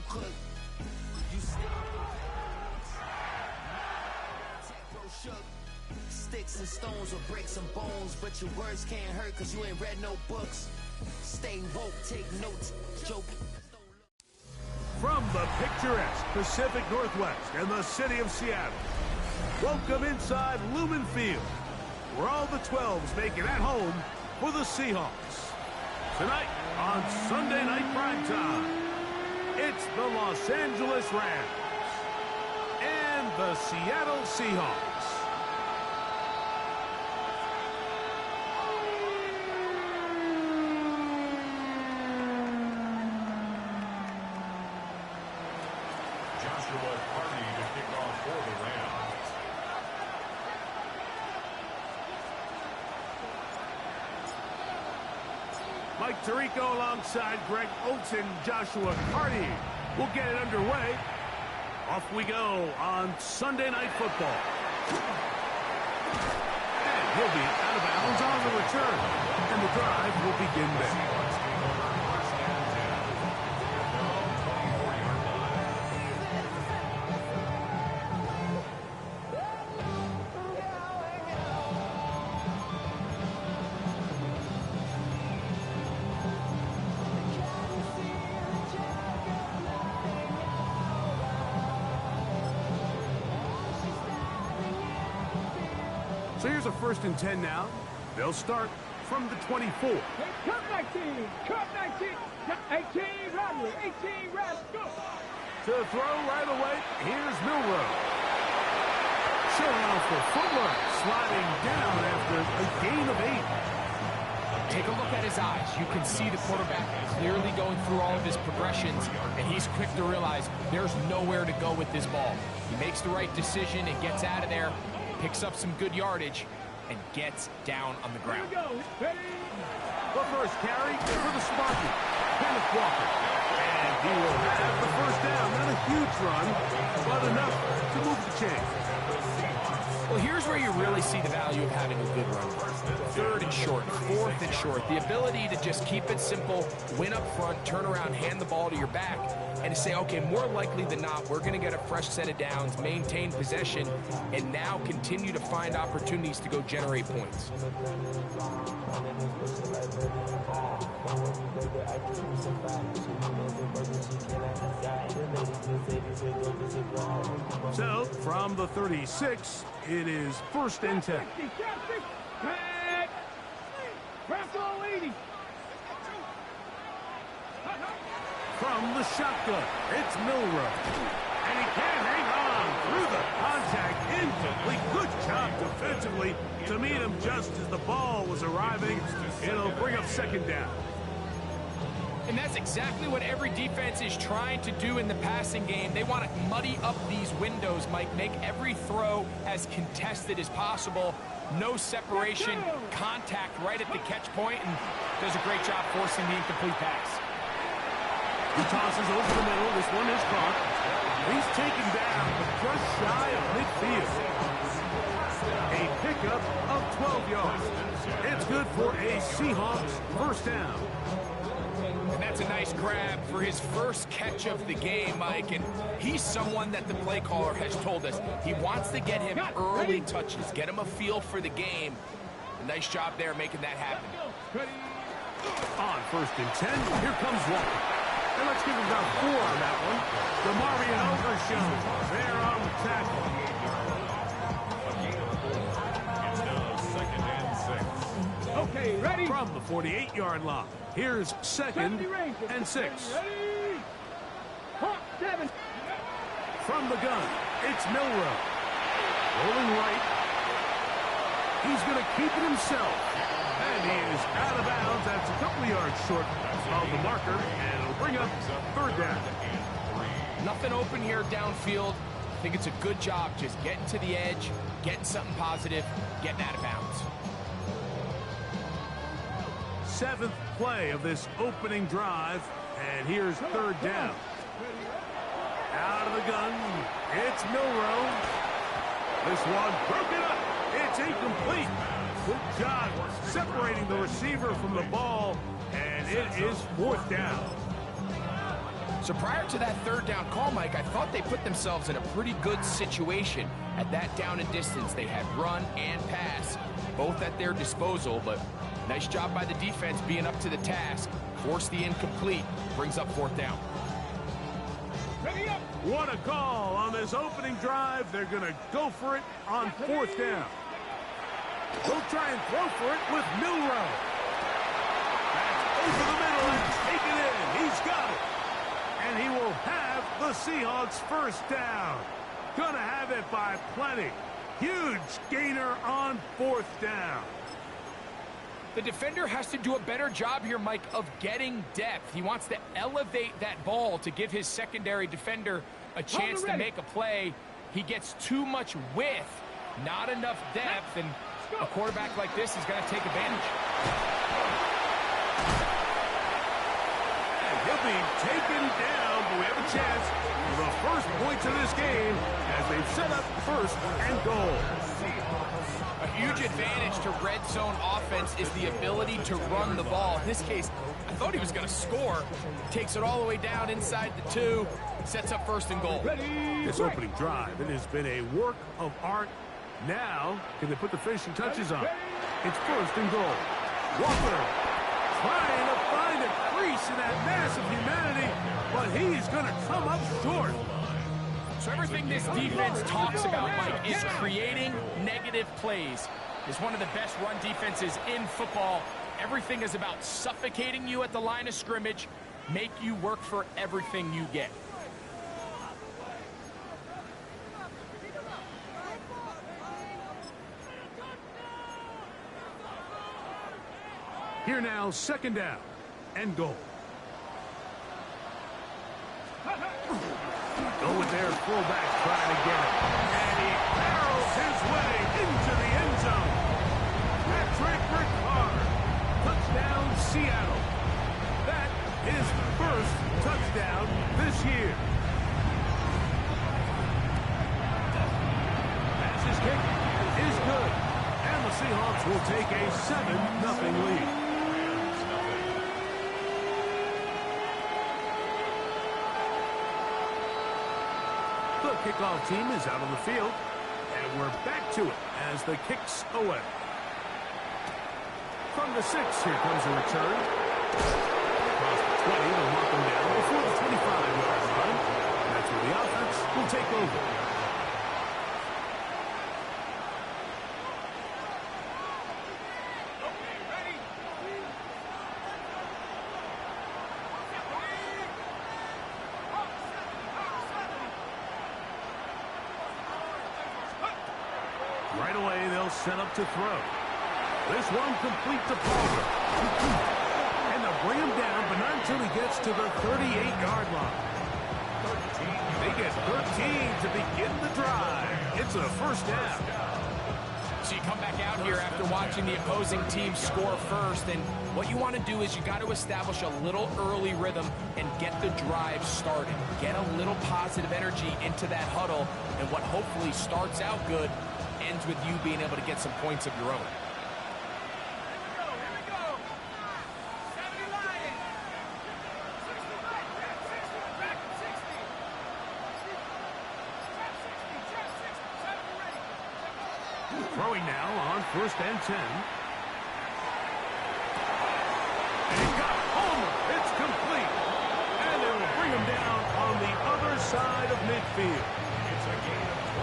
cook. You shook. Sticks and stones will break some bones, but your words can't hurt because you ain't read no books. Stay woke, take notes, joke. From the picturesque Pacific Northwest and the city of Seattle, welcome inside Lumen Field, where all the 12s make it at home for the Seahawks. Tonight on Sunday Night Primetime, it's the Los Angeles Rams and the Seattle Seahawks. Mike Tirico alongside Greg Oates and Joshua Carty will get it underway. Off we go on Sunday Night Football. And he'll be out of bounds on the return. And the drive will begin there. So here's a 1st and 10 now. They'll start from the 24. Cut 19, cut 19, 18, Rodney, 18, Rodney, go. To throw right away, here's Milrow. Showing off the footwork, sliding down after a gain of 8. Take a look at his eyes. You can see the quarterback clearly going through all of his progressions, and he's quick to realize there's nowhere to go with this ball. He makes the right decision and gets out of there, picks up some good yardage, and gets down on the ground. The first carry for the Sparky, Kenneth Walker. And he will have the first down. Not a huge run, but enough to move the chain. Well, here's where you really see the value of having a good run. 3rd and short, 4th and short. The ability to just keep it simple, win up front, turn around, hand the ball to your back, and to say, okay, more likely than not, we're going to get a fresh set of downs, maintain possession, and now continue to find opportunities to go generate points. So, from the 36, it is 1st and 10. From the shotgun, it's Milrow. And he can hang on through the contact. Incomplete. Good job defensively to meet him just as the ball was arriving. It'll bring up 2nd down. And that's exactly what every defense is trying to do in the passing game. They want to muddy up these windows, Mike, make every throw as contested as possible. No separation, contact right at the catch point, and does a great job forcing the incomplete pass. He tosses over the middle. This one is caught. He's taken down, but just shy of midfield. A pickup of 12 yards. It's good for a Seahawks 1st down. And that's a nice grab for his first catch of the game, Mike. And he's someone that the play caller has told us he wants to get him early touches, get him a feel for the game. A nice job there making that happen. On 1st and 10, here comes Walker. And let's give him about 4 on that one. DeMarvion Overshown there on the tackle. Okay, ready? From the 48-yard line, here's 2nd and 6. From the gun, it's Milrow. Rolling right. He's going to keep it himself. And he is out of bounds. That's a couple of yards short of the marker. And it'll bring up 3rd down. Nothing open here downfield. I think it's a good job just getting to the edge, getting something positive, getting out of bounds. 7th play of this opening drive. And here's 3rd down. Out of the gun. It's Milrow. This one broken up. It's incomplete. Good job separating the receiver from the ball. And it is 4th down. So prior to that third down call, Mike, I thought they put themselves in a pretty good situation at that down and distance. They had run and pass, both at their disposal, but nice job by the defense being up to the task. Force the incomplete, brings up fourth down. What a call on this opening drive. They're going to go for it on fourth down. They'll try and throw for it with Milrow. That's over the middle and taken in. He's got it. And he will have the Seahawks first down. Gonna have it by plenty. Huge gainer on fourth down. The defender has to do a better job here, Mike, of getting depth. He wants to elevate that ball to give his secondary defender a chance to make a play. He gets too much width, not enough depth, and a quarterback like this is going to take advantage. And he'll be taken down, but we have a chance for the first points of this game as they've set up first and goal. A huge advantage to red zone offense is the ability to run the ball. In this case, I thought he was going to score. Takes it all the way down inside the 2, sets up first and goal. This opening drive, it has been a work of art. Now, can they put the finishing touches on? It's first and goal. Walker trying to find a crease in that mass of humanity, but he's going to come up short. So everything this defense talks about, Mike, is creating negative plays. It's one of the best run defenses in football. Everything is about suffocating you at the line of scrimmage, make you work for everything you get. Here now, second down and goal. Go with their fullback trying to get it. And he barrels his way into the end zone. Patrick Ricard. Touchdown, Seattle. That is the first touchdown this year. Pass his kick is good. And the Seahawks will take a 7-0 lead. The kickoff team is out on the field, and we're back to it as the kick's away. From the 6, here comes a return. Across the 20, they'll mark them down before the 25-yard line. That's where the offense will take over. Right away, they'll set up to throw. This one complete to Palmer. And they'll bring him down, but not until he gets to the 38-yard line. They get 13 to begin the drive. It's a first down. So you come back out here after watching the opposing team score first, and what you want to do is you got to establish a little early rhythm and get the drive started. Get a little positive energy into that huddle, and what hopefully starts out good ends with you being able to get some points of your own. Throwing now on first and 10. And he got Palmer. It's complete. And they will bring him down on the other side of midfield.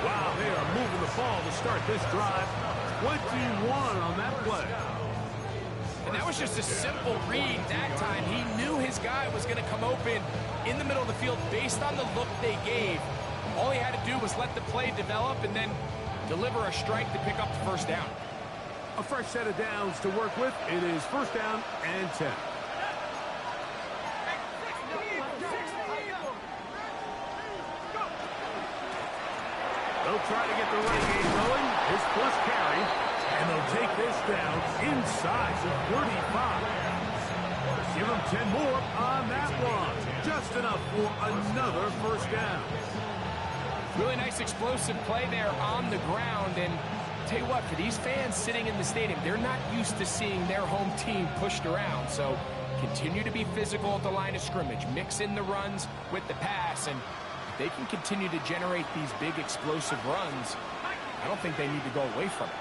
Wow, they are moving the ball to start this drive. 21 on that play. And that was just a simple read that time. He knew his guy was going to come open in the middle of the field based on the look they gave. All he had to do was let the play develop and then deliver a strike to pick up the first down. A fresh set of downs to work with. It is first down and 10. They'll try to get the running game going. His plus carry. And they'll take this down inside the 35. Give them 10 more on that one. Just enough for another first down. Really nice explosive play there on the ground. And tell you what, for these fans sitting in the stadium, they're not used to seeing their home team pushed around. So Continue to be physical at the line of scrimmage. Mix in the runs with the pass, and if they can continue to generate these big explosive runs, I don't think they need to go away from it.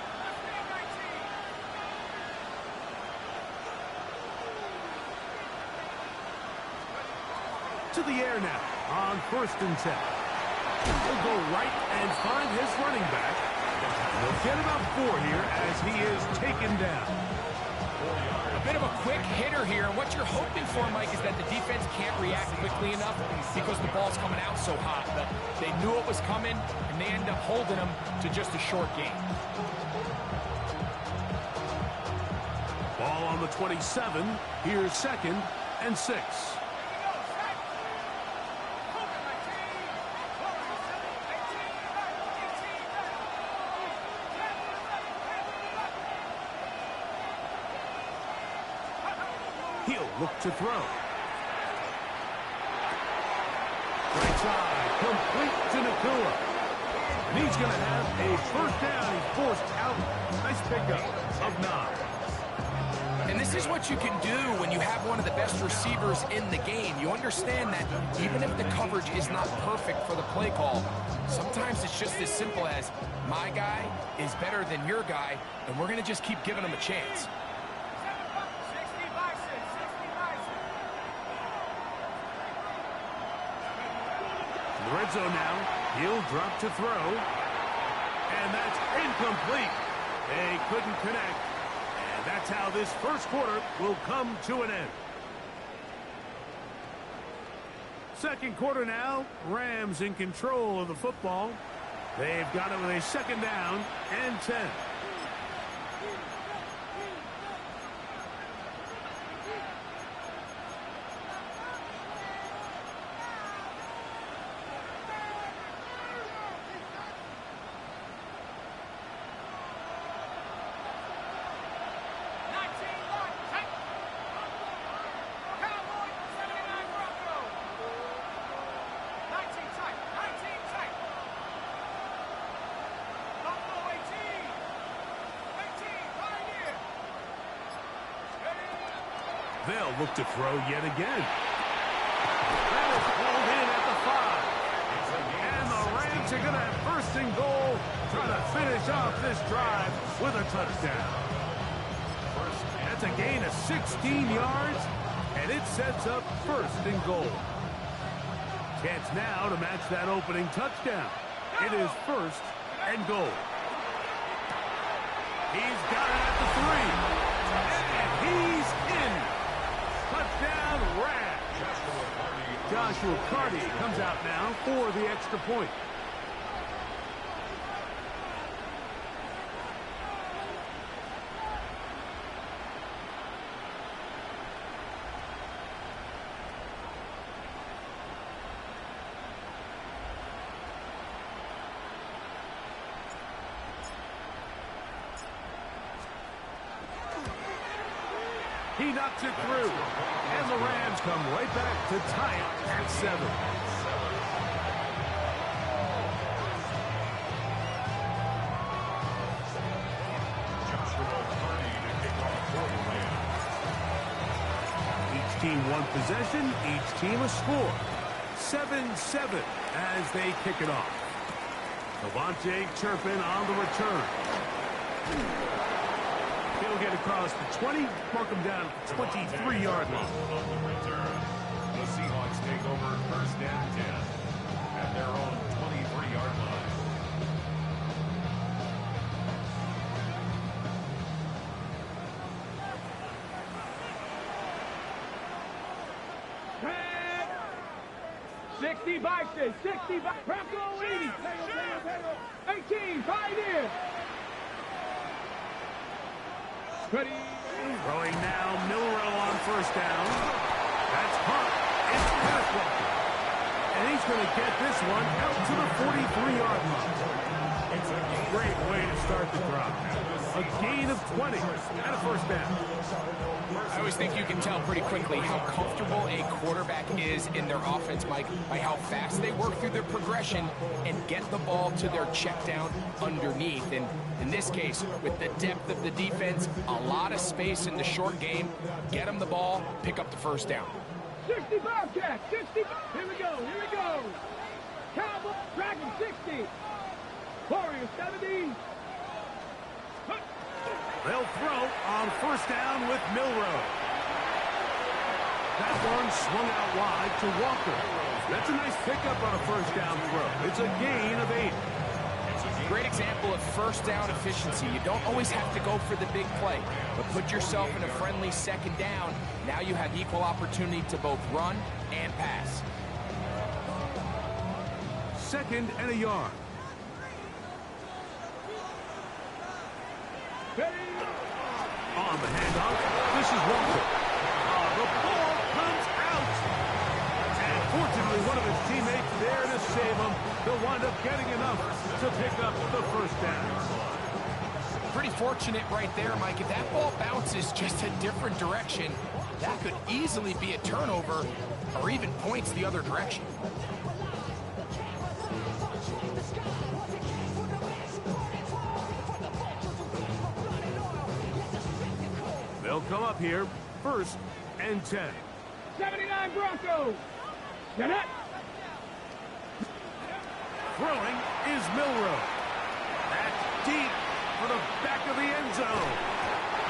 To the air now on 1st and 10. He'll go right and find his running back. He'll get about 4 here as he is taken down. A bit of a quick hitter here, and what you're hoping for, Mike, is that the defense can't react quickly enough because the ball's coming out so hot. But they knew it was coming, and they end up holding them to just a short gain. Ball on the 27. Here's 2nd and 6. He'll look to throw. Right side, complete to Nakua. And he's going to have a 1st down. He's forced out. Nice pickup of 9. And this is what you can do when you have one of the best receivers in the game. You understand that even if the coverage is not perfect for the play call, sometimes it's just as simple as my guy is better than your guy, and we're going to just keep giving him a chance. The red zone now. He'll drop to throw. And that's incomplete. They couldn't connect. And that's how this 1st quarter will come to an end. 2nd quarter now. Rams in control of the football. They've got it with a 2nd down and 10. They'll look to throw yet again. That is called in at the 5. And the Rams are going to have 1st and goal, trying to finish off this drive with a touchdown. That's a gain of 16 yards, and it sets up 1st and goal. Chance now to match that opening touchdown. It is 1st and goal. He's got it at the 3. And he's in. Touchdown, Rams. Joshua Carty comes out now for the extra point. He knocks it through. And the Rams come right back to tie it at 7. Each team one possession, each team a score. 7-7 as they kick it off. Devontae Turpin on the return. He'll get across the 20, mark him down at the 23-yard line. The Seahawks take over 1st and 10 at their own 23-yard line. Red. 60 Bison, 60 Bison. Bronco 80. 18, 5 in. Ready. Throwing now, Milrow on 1st down. That's Hunt. It's pass blocker. And he he's going to get this one out to the 43-yard line. It's a great way to start the drive. A gain of 20 and a first down. I always think you can tell pretty quickly how comfortable a quarterback is in their offense, Mike, by how fast they work through their progression and get the ball to their check down underneath. And in this case, with the depth of the defense, a lot of space in the short game, get them the ball, pick up the first down. 60 Bobcat, 60. Here we go, here we go. Cowboy, Dragon 60. Warrior 70. They'll throw on first down with Milroe. That one swung out wide to Walker. That's a nice pickup on a first down throw. It's a gain of 8. Great example of first down efficiency. You don't always have to go for the big play, but put yourself in a friendly second down. Now you have equal opportunity to both run and pass. 2nd and a yard. On the handoff, this is Walker. The ball comes out. And fortunately, one of his teammates there to save him. He'll wind up getting enough to pick up the first down. Pretty fortunate right there, Mike. If that ball bounces just a different direction, that could easily be a turnover or even points the other direction. They'll come up here, 1st and 10. 79 Broncos. Jeanette. Throwing is Milroe. That's deep for the back of the end zone.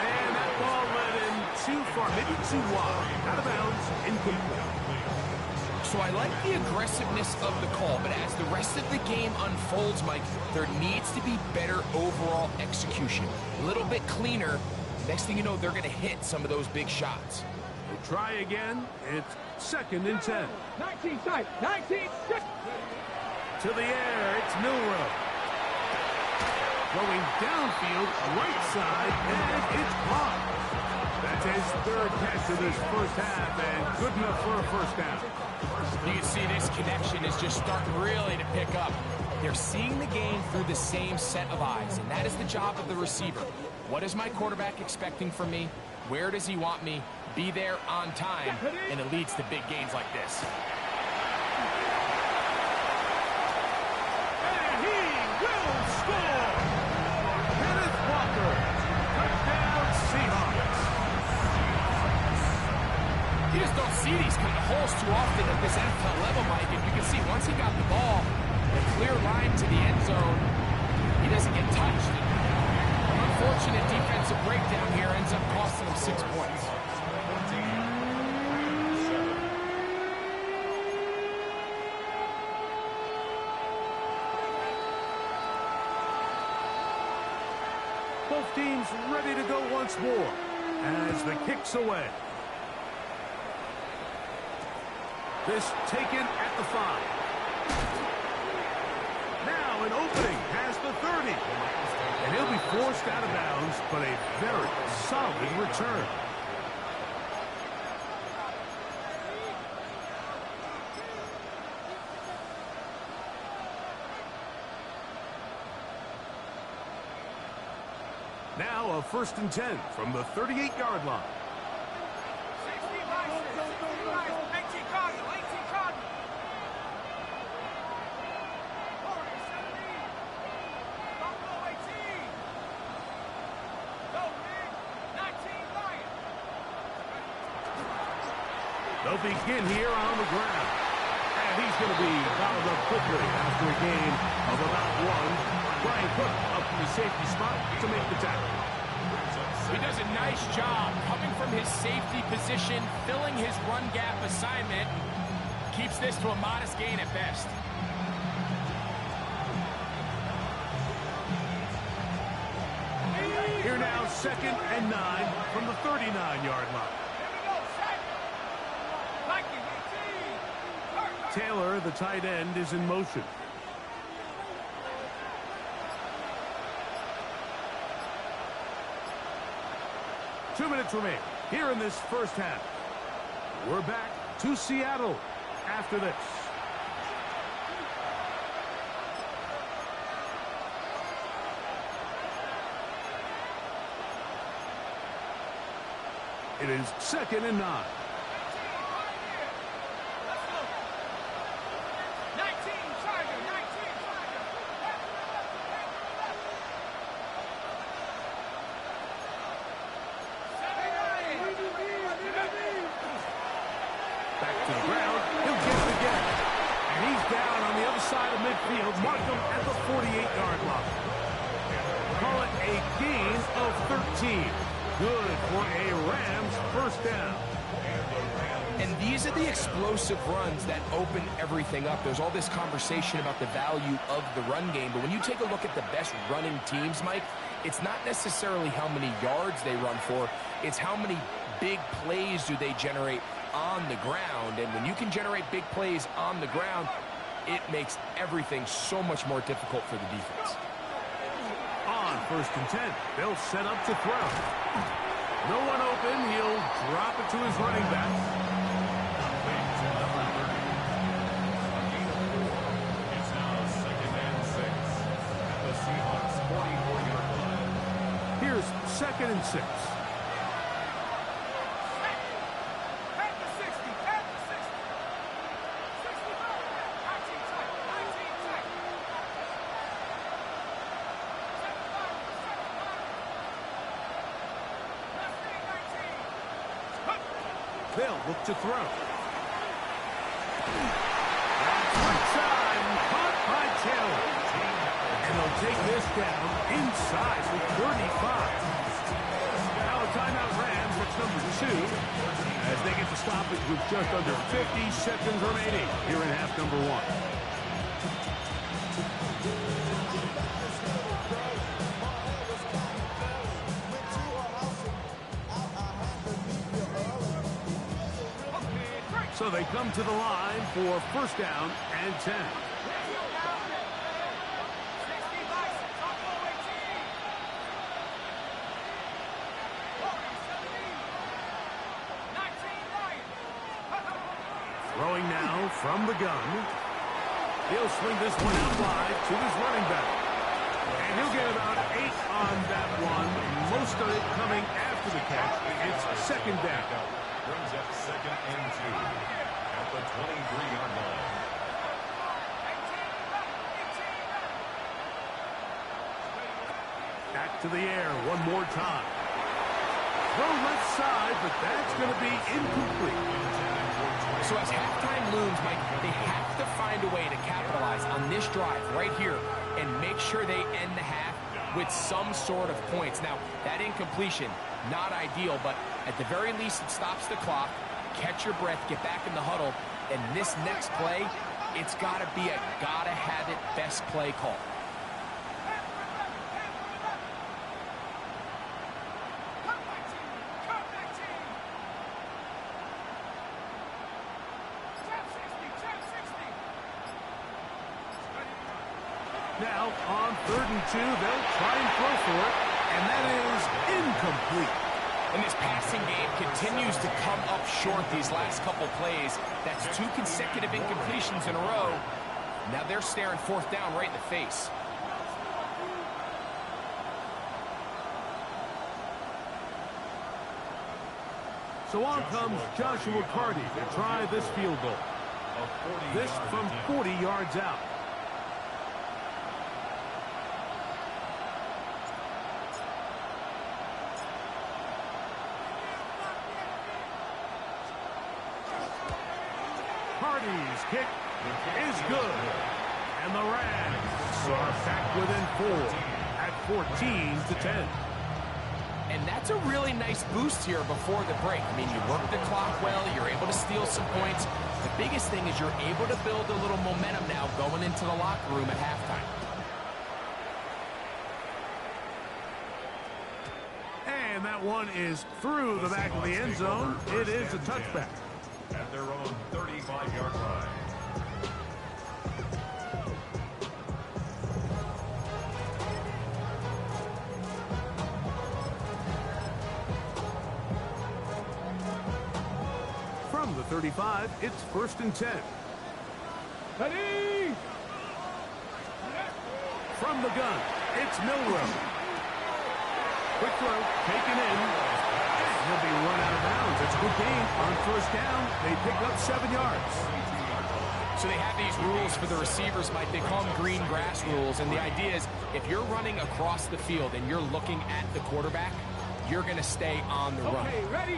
And that ball led in too far, maybe too wide. Out of bounds, incomplete. So I like the aggressiveness of the call, but as the rest of the game unfolds, Mike, there needs to be better overall execution. A little bit cleaner. Next thing you know, they're going to hit some of those big shots. We'll try again. It's 2nd and 10. 19 side. 19. To the air, it's Milroe. Going downfield, right side, and it's caught. That's his 3rd catch of this first half, and good enough for a first down. You can see this connection is just starting really to pick up. They're seeing the game through the same set of eyes, and that is the job of the receiver. What is my quarterback expecting from me? Where does he want me? Be there on time, and it leads to big gains like this. And he will score! Kenneth Walker, touchdown Seahawks. You just don't see these kind of holes too often at this NFL level, Mike. And you can see once he got the ball, a clear line to the end zone, he doesn't get touched. An unfortunate defensive breakdown here ends up costing him 6 points. Both teams ready to go once more as the kick's away. This taken at the 5. Now an opening past the 30. And he'll be forced out of bounds, but a very solid return. Now a 1st and 10 from the 38-yard line. They'll begin here on the ground. And he's going to be fouled up quickly after a gain of about 1. Brian Cook up in the safety spot to make the tackle. He does a nice job coming from his safety position, filling his run gap assignment. Keeps this to a modest gain at best. Here now, 2nd and 9 from the 39-yard line. Taylor, the tight end, is in motion. Two minutes remain here in this first half. We're back to Seattle after this. It is 2nd and 9. Back to the ground. He'll get it again. And he's down on the other side of midfield. Mark him at the 48-yard line. Call it a gain of 13. Good for a Rams first down. And these are the explosive runs that open everything up. There's all this conversation about the value of the run game, but when you take a look at the best running teams, Mike, it's not necessarily how many yards they run for, it's how many big plays do they generate on the ground. And when you can generate big plays on the ground, it makes everything so much more difficult for the defense. On 1st and 10, they'll set up to throw. No one open. He'll drop it to his running back. It's now 2nd and 6 at the Seahawks 44-yard line. Here's 2nd and 6. They'll look to throw. That's right side and caught by Taylor. And they'll take this down inside the 35. Now a timeout Rams, that's number 2. As they get the stoppage with just under 50 seconds remaining here in half number 1. So they come to the line for first down and 10. Throwing now from the gun. He'll swing this one out wide to his running back. And he'll get about 8 on that one. Most of it coming after the catch. It's 2nd down. Brings up 2nd and 2 at the 23-yard line. Back to the air one more time. Throw left side, but that's going to be incomplete. So as halftime looms, Mike, they have to find a way to capitalize on this drive right here and make sure they end the half with some sort of points. Now, that incompletion, not ideal, but at the very least, it stops the clock. Catch your breath, get back in the huddle, and this next play, it's got to be a gotta-have-it best play call. Now, on 3rd and 2, they'll try and throw for it, and that is incomplete. And this passing game continues to come up short these last couple plays. That's 2 consecutive incompletions in a row. Now they're staring 4th down right in the face. So on comes Joshua Carty to try this field goal. This from 40 yards out. Carty's kick is good. And the Rams are back within 4 at 14-10. And that's a really nice boost here before the break. I mean, you work the clock well, you're able to steal some points. The biggest thing is you're able to build a little momentum now going into the locker room at halftime. And that one is through the back of the end zone. It is a touchback. At their own 35-yard line. From the 35, it's 1st and 10. Ready? From the gun, it's Milrow. Quick throw, taken in. he'll be run out of bounds. It's a good gain on first down. They pick up 7 yards. So they have these rules for the receivers, Mike. They call them green grass rules. And the idea is if you're running across the field and you're looking at the quarterback, you're going to stay on the run.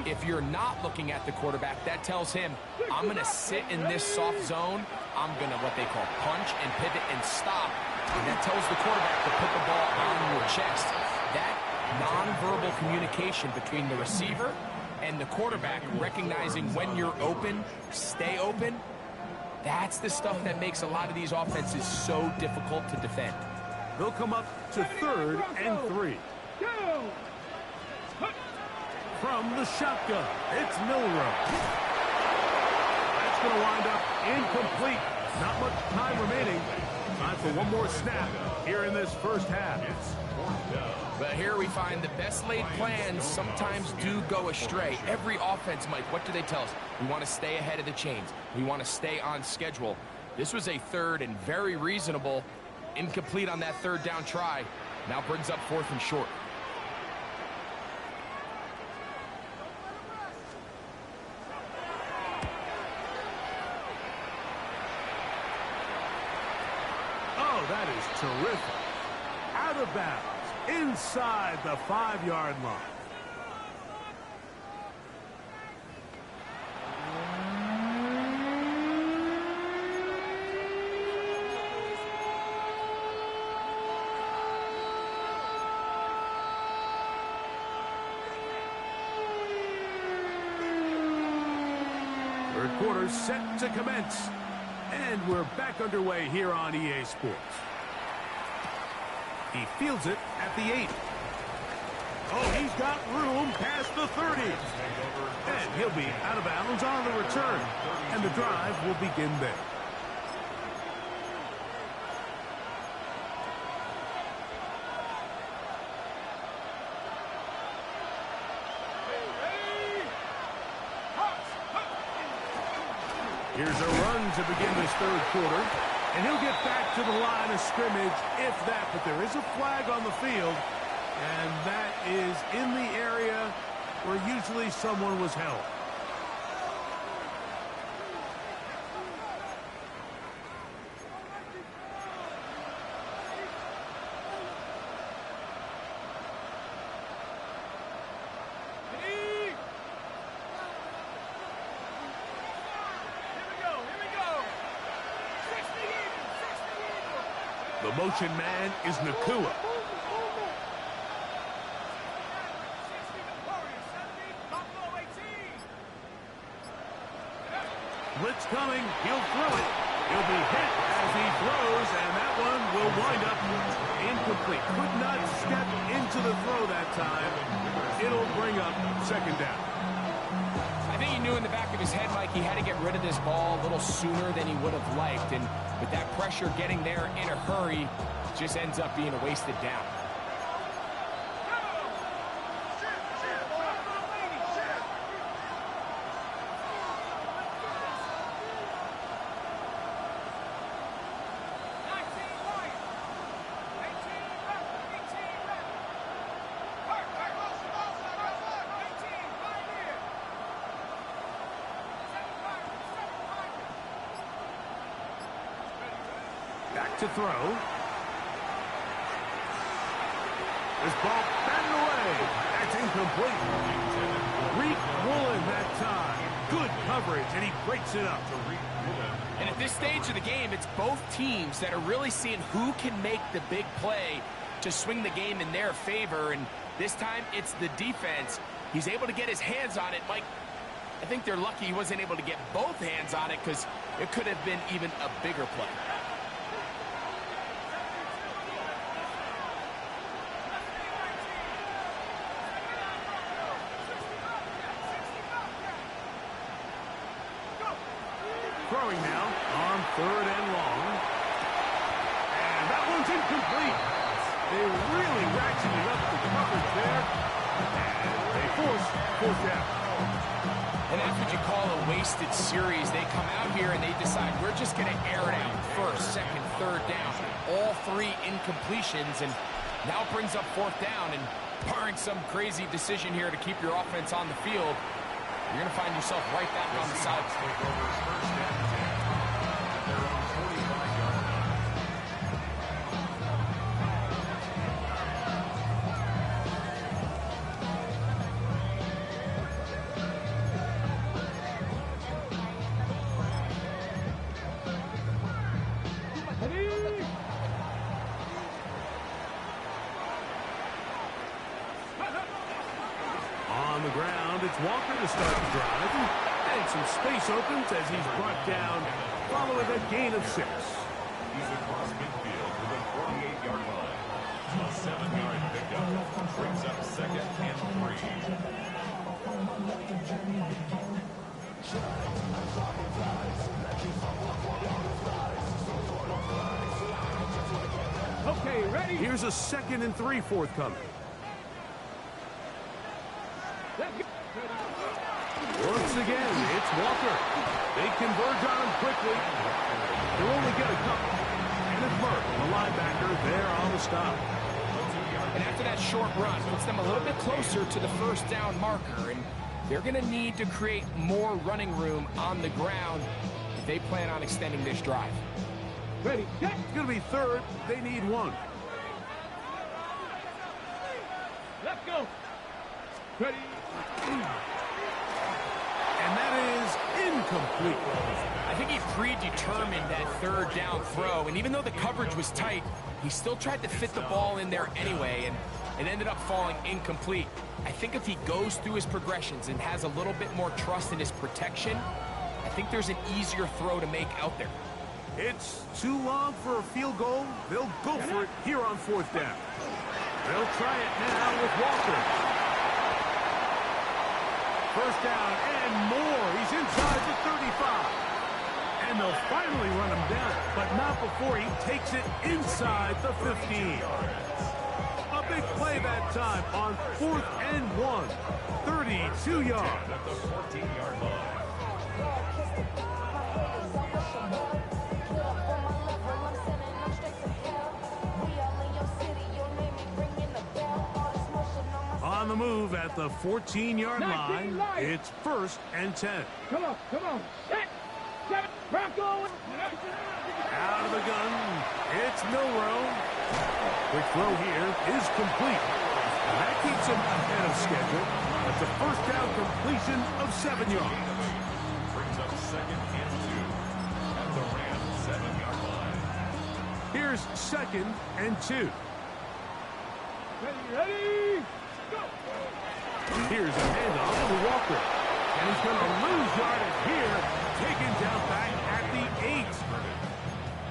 If you're not looking at the quarterback, that tells him, I'm going to sit in this soft zone. I'm going to what they call punch and pivot and stop. And that tells the quarterback to put the ball on your chest. That nonverbal communication between the receiver and the quarterback, recognizing when you're open, stay open, that's the stuff that makes a lot of these offenses so difficult to defend. They'll come up to 3rd and 3. From the shotgun, it's Milrow. That's going to wind up incomplete. Not much time remaining. Time for one more snap here in this first half. But here we find the best laid plans sometimes do go astray. Every offense, Mike, what do they tell us? We want to stay ahead of the chains. We want to stay on schedule. This was a 3rd and very reasonable. Incomplete on that 3rd down try. Now brings up 4th and short. Oh, that is terrific. Out of bounds. Inside the 5-yard line. Third quarter set to commence. And we're back underway here on EA Sports. He fields it at the 8. Oh, he's got room past the 30. And he'll be out of bounds on the return. And the drive will begin there. Here's a run to begin this 3rd quarter. And he'll get back to the line of scrimmage, if that. But there is a flag on the field, and that is in the area where usually someone was held. The motion man is Nakua. Blitz coming. He'll throw it. He'll be hit as he throws, and that one will wind up incomplete. Could not step into the throw that time. It'll bring up 2nd down. I think he knew in the back of his head, Mike, he had to get rid of this ball a little sooner than he would have liked. And with that pressure getting there in a hurry, just ends up being a wasted down. Back to throw. This ball batted away. That's incomplete. Reek Woolen that time. Good coverage, and he breaks it up. And at this stage of the game, it's both teams that are really seeing who can make the big play to swing the game in their favor. And this time, it's the defense. He's able to get his hands on it. Mike, I think they're lucky he wasn't able to get both hands on it because it could have been even a bigger play. Throwing now on 3rd and long. And that one's incomplete. They really ratcheted up the coverage there. And they force 4th down. And that's what you call a wasted series. They come out here and they decide we're just going to air it out. 1st, 2nd, 3rd down. All 3 incompletions. And Now it brings up 4th down, and barring some crazy decision here to keep your offense on the field, you're going to find yourself right back on the side. Take over first and 10 at their own 45-yard line. On the ground, it's Walker to start the drive. And some space opens as he's brought down following a gain of 6. He's across midfield to the 48-yard line. A 7-yard pickup brings up 2nd and 3. Okay, ready? Here's a 2nd and 3 forthcoming. Let's go. Once again, it's Walker. They converge on him quickly. They'll only get a couple. And it's Murray, the linebacker, there on the stop. And after that short run, puts them a little bit closer to the 1st down marker, and they're going to need to create more running room on the ground if they plan on extending this drive. Ready, set. It's going to be 3rd. They need 1. Let's go. Ready. And that is incomplete. I think he predetermined that 3rd down throw, and even though the coverage was tight, he still tried to fit the ball in there anyway, and it ended up falling incomplete. I think if he goes through his progressions and has a little bit more trust in his protection, I think there's an easier throw to make out there. It's too long for a field goal. They'll go for it here on 4th down. They'll try it now with Walker. 1st down and more. He's inside the 35. And they'll finally run him down, but not before he takes it inside the 15. A big play that time on 4th and 1. 32 yards. At the 14-yard line. On the move at the 14-yard line, it's 1st and 10. Come on, come on. Set. 7. Bronco. Out of the gun, it's Milrow. Quick throw here is complete. That keeps him ahead of schedule. That's a 1st down completion of 7 yards. Brings up 2nd and 2 at the Rams 7-yard line. Here's 2nd and 2. Ready. Go. Here's a handoff to Walker. And he's going to lose yardage here, taken down back at the 8.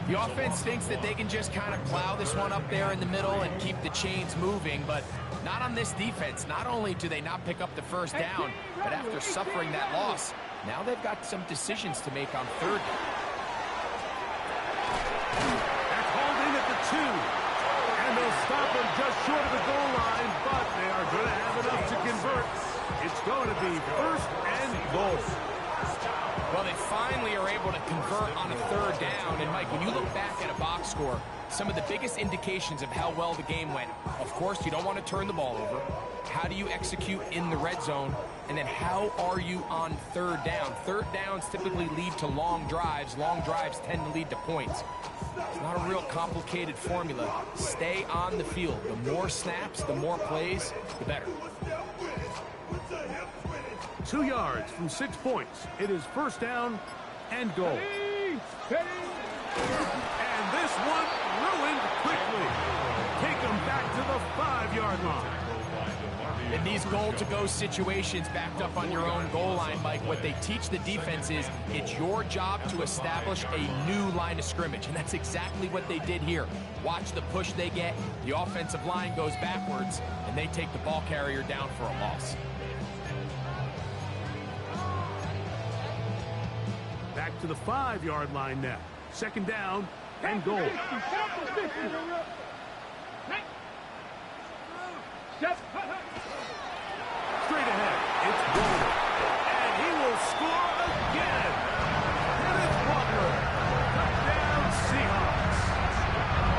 The offense thinks that they can just kind of plow this one up there in the middle and keep the chains moving, but not on this defense. Not only do they not pick up the 1st down, but after suffering that loss, now they've got some decisions to make on 3rd down. That's hauled in at the 2. And they'll stop him just short of the goal line, but they are going to have enough to convert. It's going to be 1st and goal. Well, they finally are able to convert on a 3rd down. And, Mike, when you look back at a box score, some of the biggest indications of how well the game went, of course, you don't want to turn the ball over. How do you execute in the red zone? And then how are you on 3rd down? 3rd downs typically lead to long drives. Long drives tend to lead to points. It's not a real complicated formula. Stay on the field. The more snaps, the more plays, the better. 2 yards from 6 points. It is 1st down and goal. And this one ruined quickly. Take them back to the 5-yard line. In these goal-to-go situations backed up on your own goal line, Mike, what they teach the defense is it's your job to establish a new line of scrimmage, and that's exactly what they did here. Watch the push they get. The offensive line goes backwards, and they take the ball carrier down for a loss. Back to the 5-yard line now. 2nd down and goal. Straight ahead, it's Golden. And he will score again. And it's Walker. Touchdown Seahawks.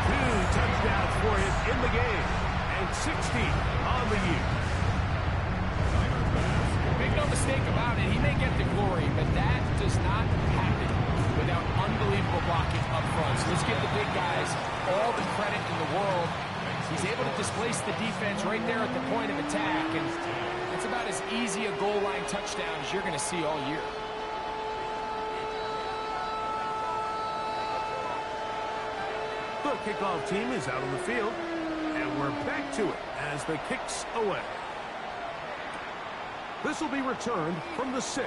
2 touchdowns for him in the game. 16 on the year. Make no mistake about it, he may get the glory, but that does not happen without unbelievable blocking up front. So let's give the big guys all the credit in the world. He's able to displace the defense right there at the point of attack, and it's about as easy a goal line touchdown as you're going to see all year. The kickoff team is out on the field, and we're back to it as the kick's away. This will be returned from the 6.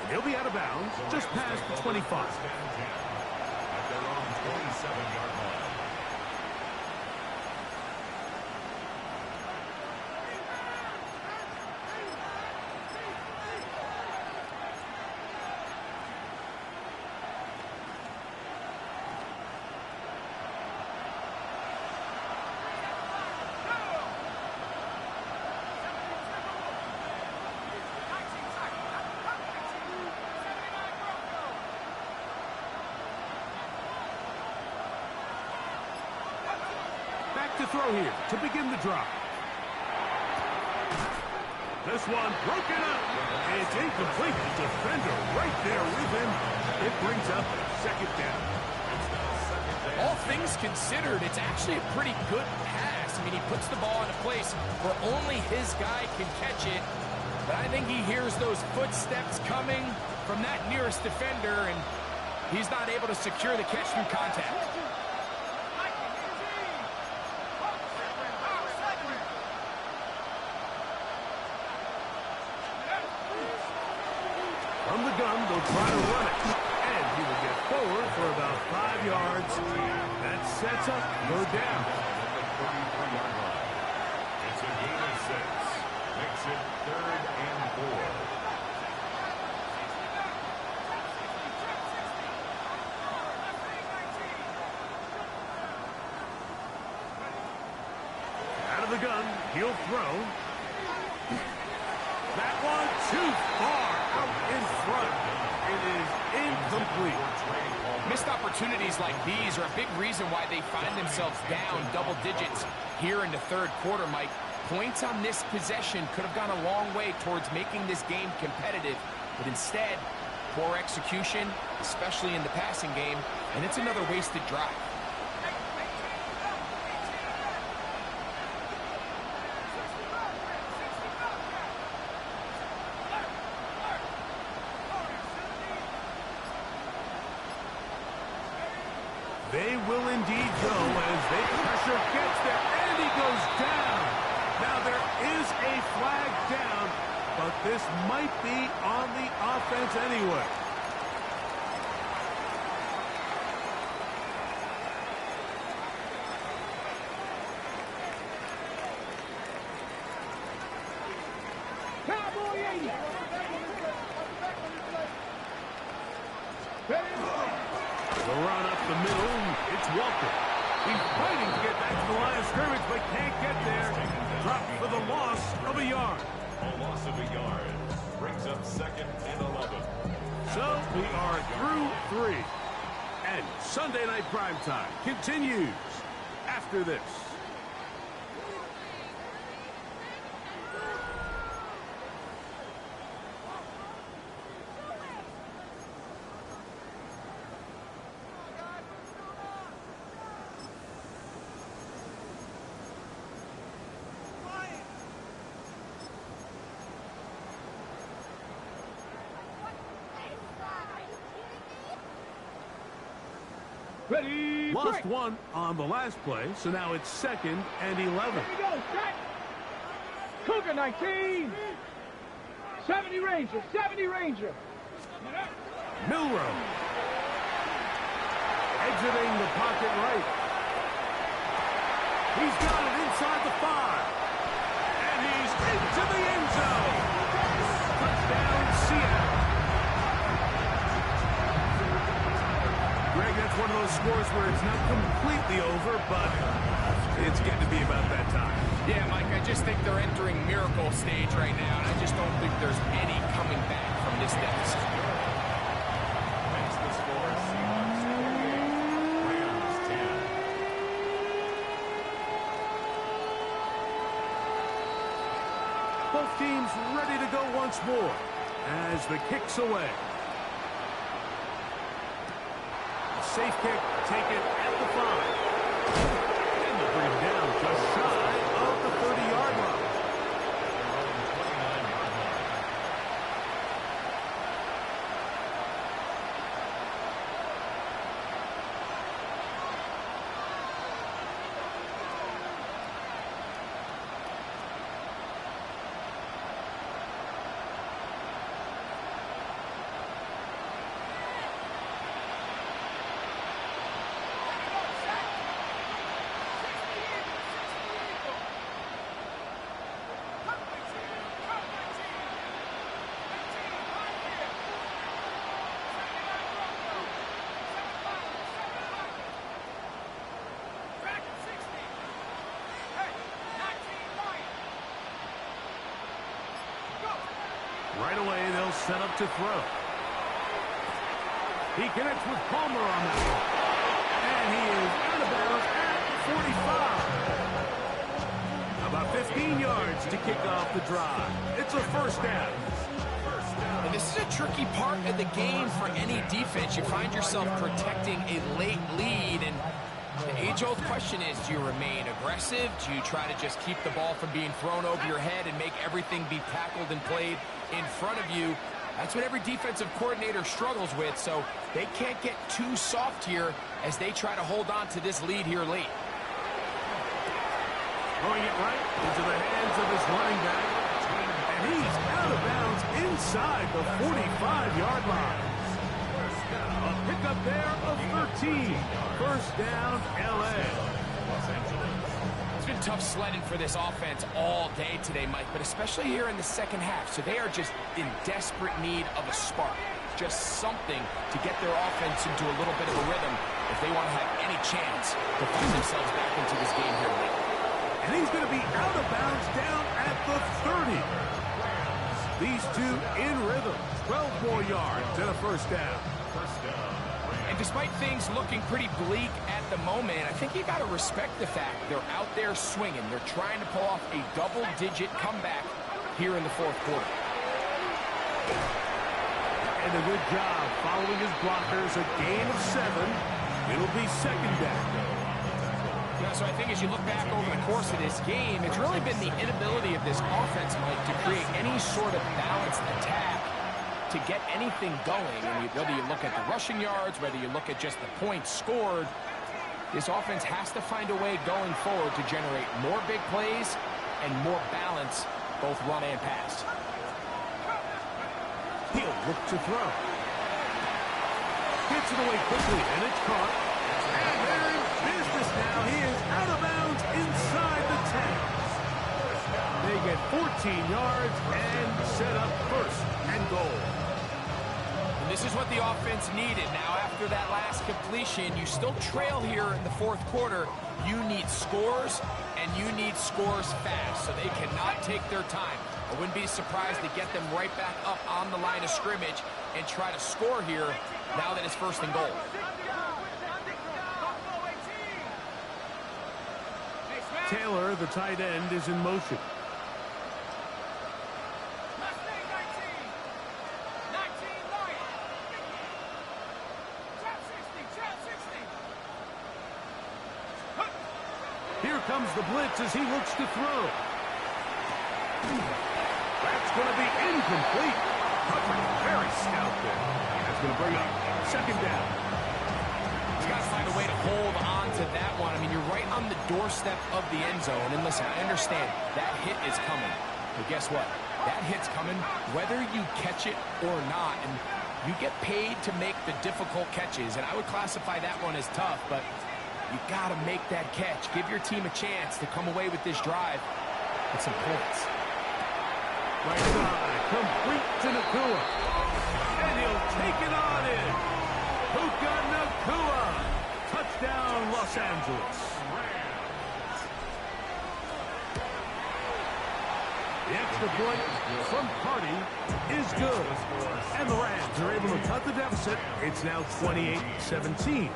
And he'll be out of bounds just past the 25. At their own 27-yard line. To throw here to begin the drive. This one broken up. It's incomplete. The defender right there with him. It brings up second down. All things considered, it's actually a pretty good pass. I mean, he puts the ball in a place where only his guy can catch it. But I think he hears those footsteps coming from that nearest defender, and he's not able to secure the catch through contact. From the gun, they'll try to run it. And he will get forward for about 5 yards. That sets up third down. It's a gain of 6. Makes it 3rd and 4. Out of the gun, he'll throw. That one too far out in front. It is incomplete. Missed opportunities like these are a big reason why they find themselves down double digits here in the third quarter, Mike. Points on this possession could have gone a long way towards making this game competitive, but instead, poor execution, especially in the passing game, and it's another wasted drive. They will indeed go as they pressure gets there, and he goes down. Now there is a flag down, but this might be on the offense anyway. Cowboy 80. The run up the middle, it's Walker. He's fighting to get back to the line of scrimmage, but can't get there. Dropped for the loss of a yard. A loss of a yard. Brings up 2nd and 11. So we are through 3. And Sunday Night Primetime continues after this. Ready, Lost break. one on the last play, so now it's 2nd and 11. Here we go, set. Cougar 19. 70 Ranger, 70 Ranger. Milrow. Exiting the pocket right. He's got it inside the 5. And he's into the end zone. Touchdown, Seattle. Greg, that's one of those scores where it's not completely over, but it's getting to be about that time. Yeah, Mike, I just think they're entering miracle stage right now, and I just don't think there's any coming back from this deficit. Makes the score Seahawks 28, Rams 10. Both teams ready to go once more as the kick's away. A safe kick taken at the 5. And they'll bring him down just shy of the 30-yard line. Right away, they'll set up to throw. He connects with Palmer on that one. And he is out of bounds at 45. About 15 yards to kick off the drive. It's a first down. And this is a tricky part of the game for any defense. You find yourself protecting a late lead, and the age-old question is, do you remain aggressive? Do you try to just keep the ball from being thrown over your head and make everything be tackled and played in front of you? That's what every defensive coordinator struggles with, so they can't get too soft here as they try to hold on to this lead here late. Throwing it right into the hands of his running back, and he's out of bounds inside the 45-yard line. A pickup there of 13. First down, L.A. It's been tough sledding for this offense all day today, Mike, but especially here in the second half. So they are just in desperate need of a spark, just something to get their offense into a little bit of a rhythm if they want to have any chance to find themselves back into this game here late. And he's going to be out of bounds down at the 30. These two in rhythm. 12 more yards and a first down. And despite things looking pretty bleak at the moment, I think you got to respect the fact they're out there swinging. They're trying to pull off a double-digit comeback here in the fourth quarter. And a good job following his blockers. A gain of 7. It'll be second down. Yeah, so I think as you look back over the course of this game, it's really been the inability of this offense, Mike, to create any sort of balanced attack to get anything going. And whether you look at the rushing yards, whether you look at just the points scored, this offense has to find a way going forward to generate more big plays and more balance, both run and pass. He'll look to throw. Gets it away quickly, and it's caught. And they're in business now. He is out of bounds inside the 10. They get 14 yards and set up first and goal. And this is what the offense needed. Now, after that last completion, you still trail here in the fourth quarter. You need scores, and you need scores fast, so they cannot take their time. I wouldn't be surprised to get them right back up on the line of scrimmage and try to score here now that it's first and goal. Taylor, the tight end, is in motion. Here comes the blitz as he looks to throw. That's going to be incomplete. Covering very stout there. That's going to bring up second down. He's got to find a way to hold on to that one. I mean, you're right on the doorstep of the end zone. And listen, I understand that hit is coming. But guess what? That hit's coming whether you catch it or not. And you get paid to make the difficult catches. And I would classify that one as tough, but you got to make that catch. Give your team a chance to come away with this drive with some points. Right side, complete to Nakua. And he'll take it on in. Puka Nakua. Touchdown, Los Angeles. The extra point from Carty is good. And the Rams are able to cut the deficit. It's now 28-17.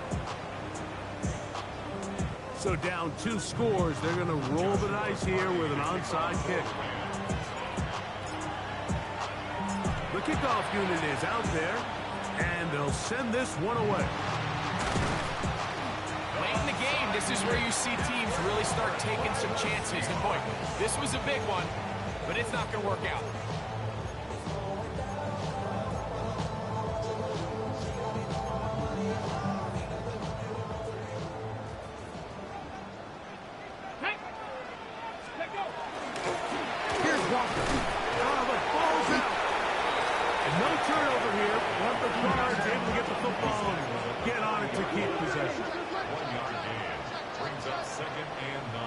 So down 2 scores. They're going to roll the dice here with an onside kick. The kickoff unit is out there, and they'll send this one away. Late in the game, this is where you see teams really start taking some chances. And boy, this was a big one, but it's not going to work out. Here's Walker. Oh, the ball's out. And no turnover here. Want the Guards able to get the football and get on it to keep possession. 1 yard gain. Brings up 2nd and 9.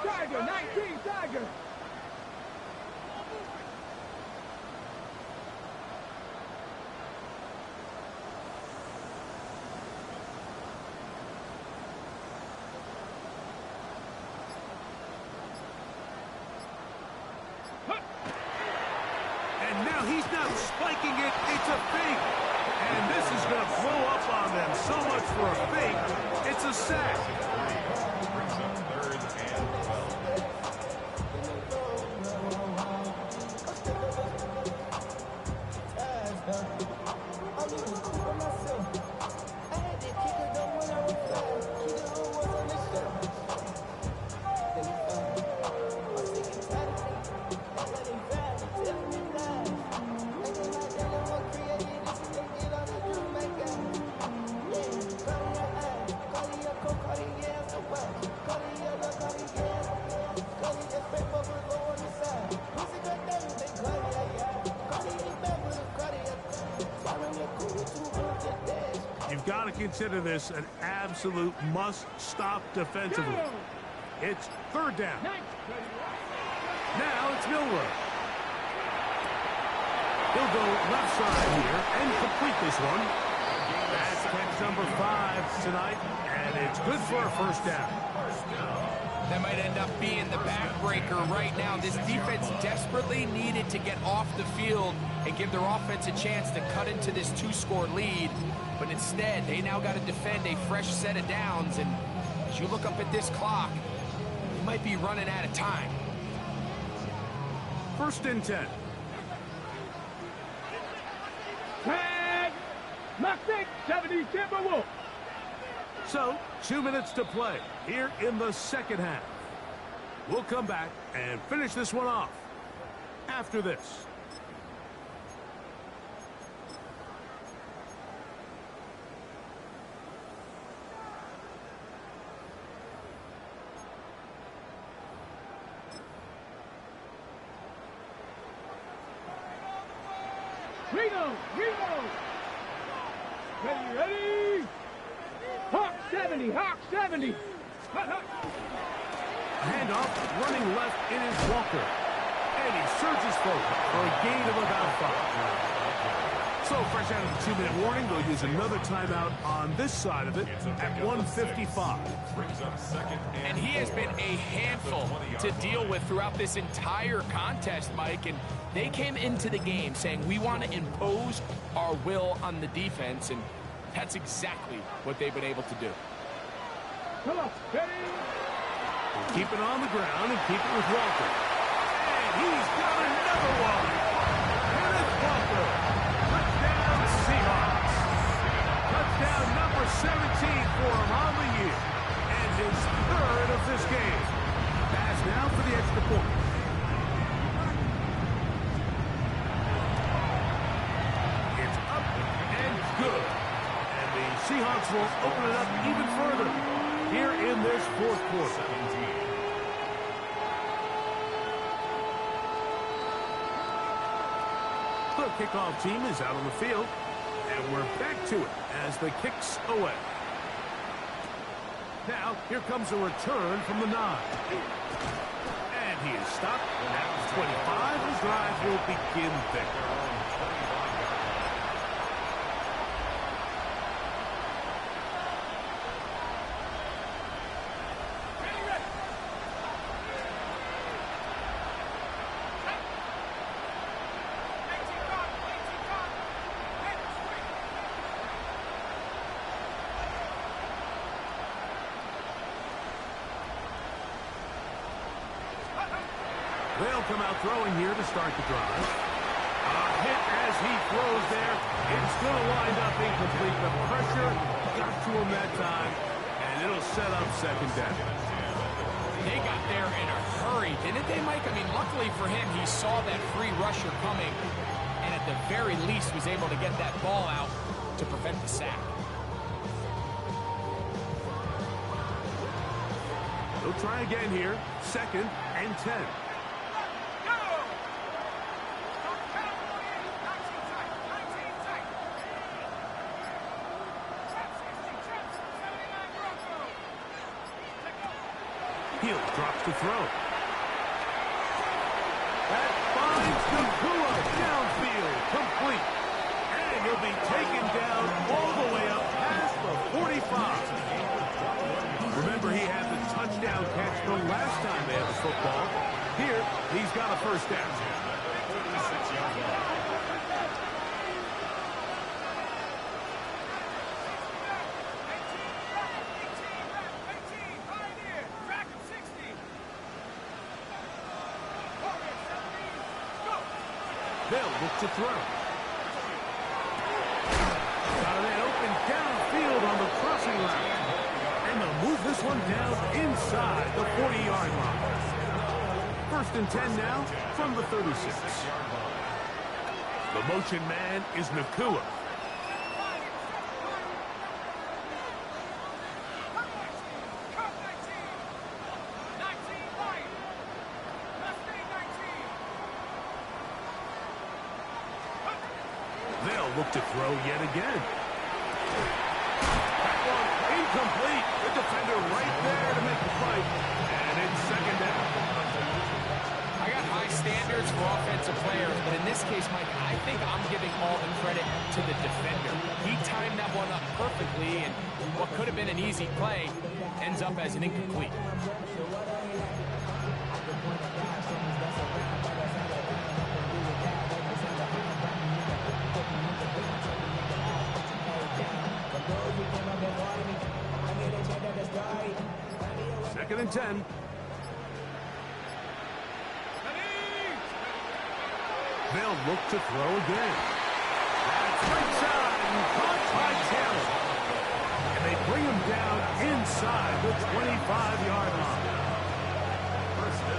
Tiger, 19 Tiger. And now he's not spiking it. It's a fake. And this is going to blow up on them. So much for a fake. It's a sack. Brings up 3rd and 12. You've got to consider this an absolute must-stop defensively. It's 3rd down. Now it's Milroe. He'll go left side here and complete this one. That's catch number 5 tonight, and it's good for a 1st down. That might end up being the backbreaker right now. This defense desperately needed to get off the field and give their offense a chance to cut into this 2-score lead. But instead, they now got to defend a fresh set of downs. And as you look up at this clock, you might be running out of time. 1st and 10. Tag! Mustang, 70 Timberwolves. So, 2 minutes to play here in the 2nd half. We'll come back and finish this one off after this. Reno! Ready! Hawk 70, Hawk 70. Handoff, running left, it is Walker. And he surges forward for a gain of about 5. So fresh out of the 2-minute warning, they'll use another timeout on this side of it at 1:55. And he has been a handful to deal with throughout this entire contest, Mike. And they came into the game saying, we want to impose our will on the defense. And that's exactly what they've been able to do. Come on, ready? Keep it on the ground and keep it with Walker. And he's got another one. Kenneth Walker. Touchdown Seahawks. Touchdown number 17 for him on the year. And his 3rd of this game. Pass now for the extra point. It's up and good. And the Seahawks will open it up even further here in this 4th quarter. The kickoff team is out on the field, and we're back to it as the kick's away. Now, here comes a return from the 9. And he is stopped. At 25, the drive will begin there. They'll come out throwing here to start the drive. A hit as he throws there. It's going to wind up incomplete. The pressure got to him that time, and it'll set up second down. They got there in a hurry, didn't they, Mike? I mean, luckily for him, he saw that free rusher coming, and at the very least was able to get that ball out to prevent the sack. They'll try again here. 2nd and 10. Hill drops to throw. That finds Nakua downfield, complete. And he'll be taken down all the way up past the 45. Remember, he had the touchdown catch the last time they had the football. Here, he's got a first down. They'll look to throw. Got it open downfield on the crossing line. And they'll move this one down inside the 40-yard line. 1st and 10 now from the 36. The motion man is Nakua. They'll look to throw yet again. That one incomplete. The defender right there to make the fight. And it's second down. I got high standards for offensive players, but in this case, Mike, I think I'm giving all the credit to the defender. He timed that one up perfectly, and what could have been an easy play ends up as an incomplete. Second and 10. They'll look to throw again. That's right side and caught by Taylor. And they bring him down inside the 25-yard line.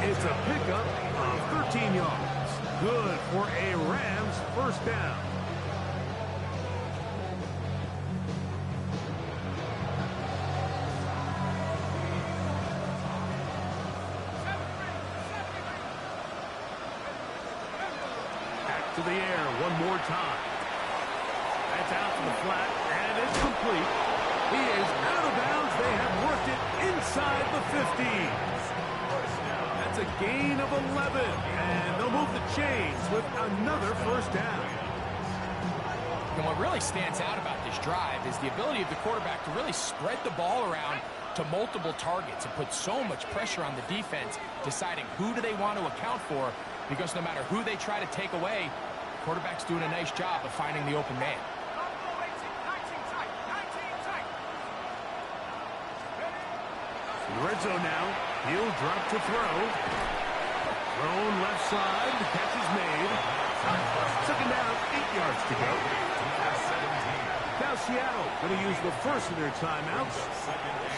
It's a pickup of 13 yards. Good for a Rams first down. To the air one more time. That's out to the flat, and it's complete. He is out of bounds. They have worked it inside the 50. That's a gain of 11, and they'll move the chains with another first down. And what really stands out about this drive is the ability of the quarterback to really spread the ball around to multiple targets and put so much pressure on the defense, deciding who do they want to account for, because no matter who they try to take away, quarterback's doing a nice job of finding the open man. In the red zone now, he'll drop to throw. Thrown left side, the catch is made. Second down, 8 yards to go. Now Seattle going to use the first of their timeouts.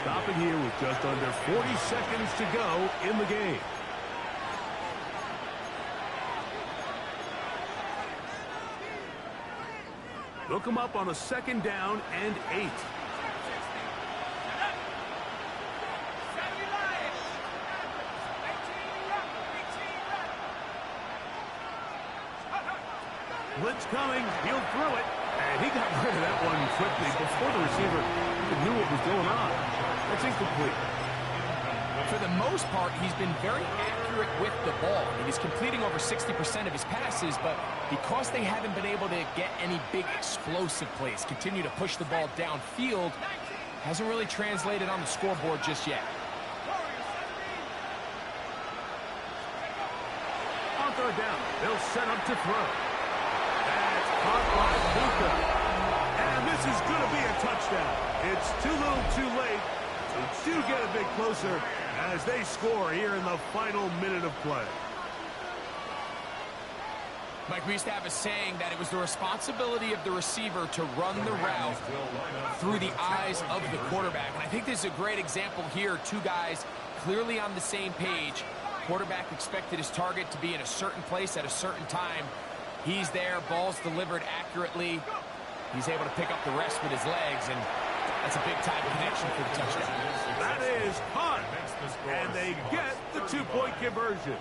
Stopping here with just under 40 seconds to go in the game. Look him up on a second down and 8. Blitz coming. He'll throw it. And he got rid of that one quickly before the receiver even knew what was going on. That's incomplete. For the most part, he's been very accurate with the ball. He's completing over 60% of his passes, but because they haven't been able to get any big explosive plays, continue to push the ball downfield, hasn't really translated on the scoreboard just yet. On third down, they'll set up to throw. That's caught by Luka. And this is going to be a touchdown. It's too little too late. So do get a bit closer as they score here in the final minute of play. Mike, we used to have a saying that it was the responsibility of the receiver to run the route through the eyes of the quarterback. And I think this is a great example here. Two guys clearly on the same page. Quarterback expected his target to be in a certain place at a certain time. He's there, ball's delivered accurately. He's able to pick up the rest with his legs, and that's a big-time connection for the touchdown. That is caught, and they get the two-point conversion.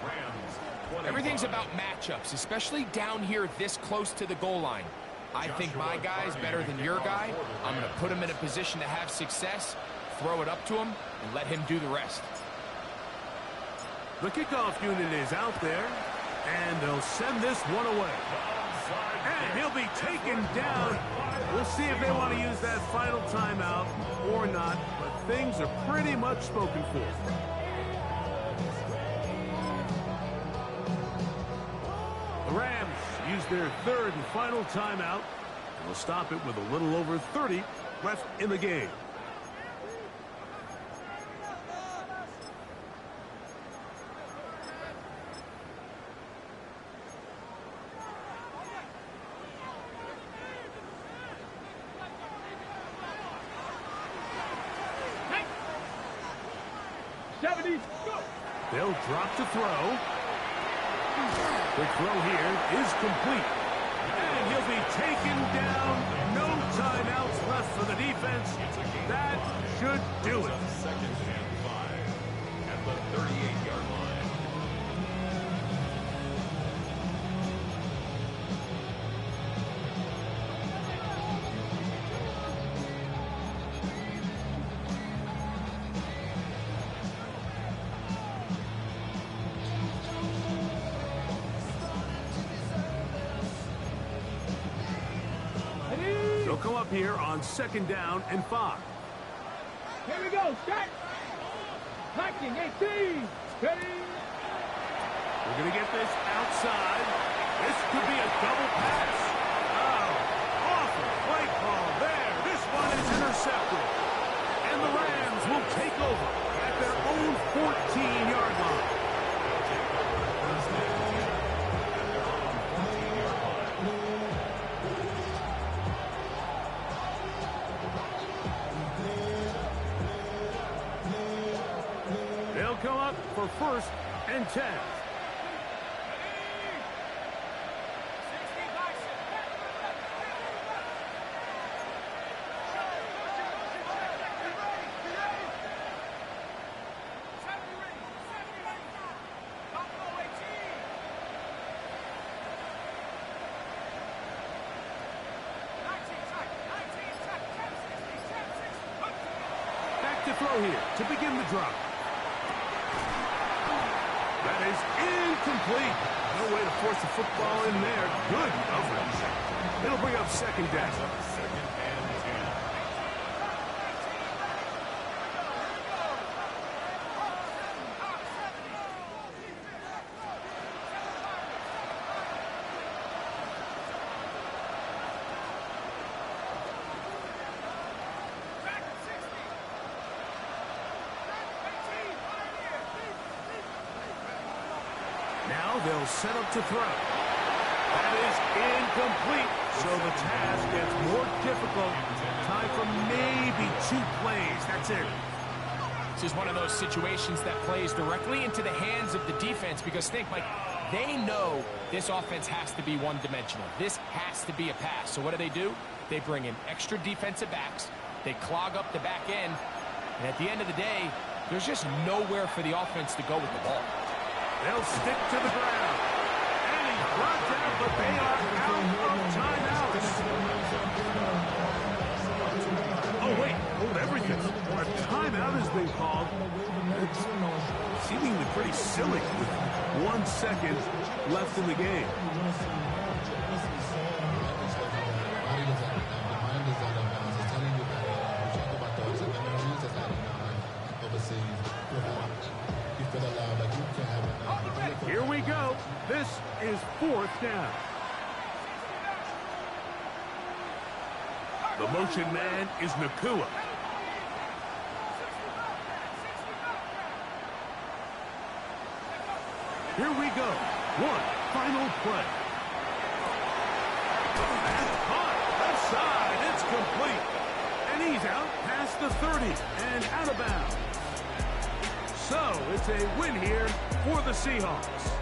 Everything's about matchups, especially down here this close to the goal line. I think my guy's better than your guy. I'm going to put him in a position to have success, throw it up to him, and let him do the rest. The kickoff unit is out there, and they'll send this one away. And he'll be taken down. We'll see if they want to use that final timeout or not, but things are pretty much spoken for. The Rams use their third and final timeout. They'll stop it with a little over 30 left in the game. They'll drop to throw. The throw here is complete. And he'll be taken down. No timeouts left for the defense. That should do it. Second and 5 at the 38-yard line. They'll come up here on 2nd down and 5. Here we go, set. Hacking, 18. Ready. We're going to get this outside. This could be a double pass. Oh, awful play call there. This one is intercepted. And the Rams will take over at their own 14-yard line. They'll come up for 1st and 10. Back to throw here to begin the drive. That is incomplete. No way to force the football in there. Good coverage. It'll bring up 2nd down. Second and 10. Now they'll set up to throw. That is incomplete. So the task gets more difficult. Time for maybe 2 plays. That's it. This is one of those situations that plays directly into the hands of the defense because think, Mike, they know this offense has to be one-dimensional. This has to be a pass. So what do? They bring in extra defensive backs. They clog up the back end. And at the end of the day, there's just nowhere for the offense to go with the ball. They'll stick to the ground. And he's brought down, but they are out of timeouts. Oh, wait. Hold everything. A timeout has been called. It's seemingly pretty silly with 1 second left in the game. Here we go. This is 4th down. The motion man is Nakua. Here we go. One final play. inside. It's complete. And he's out past the 30 and out of bounds. So it's a win here for the Seahawks.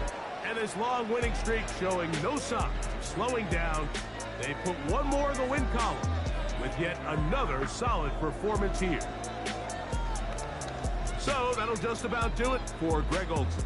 And his long winning streak showing no signs of slowing down. They put one more in the win column with yet another solid performance here. So that'll just about do it for Greg Olson.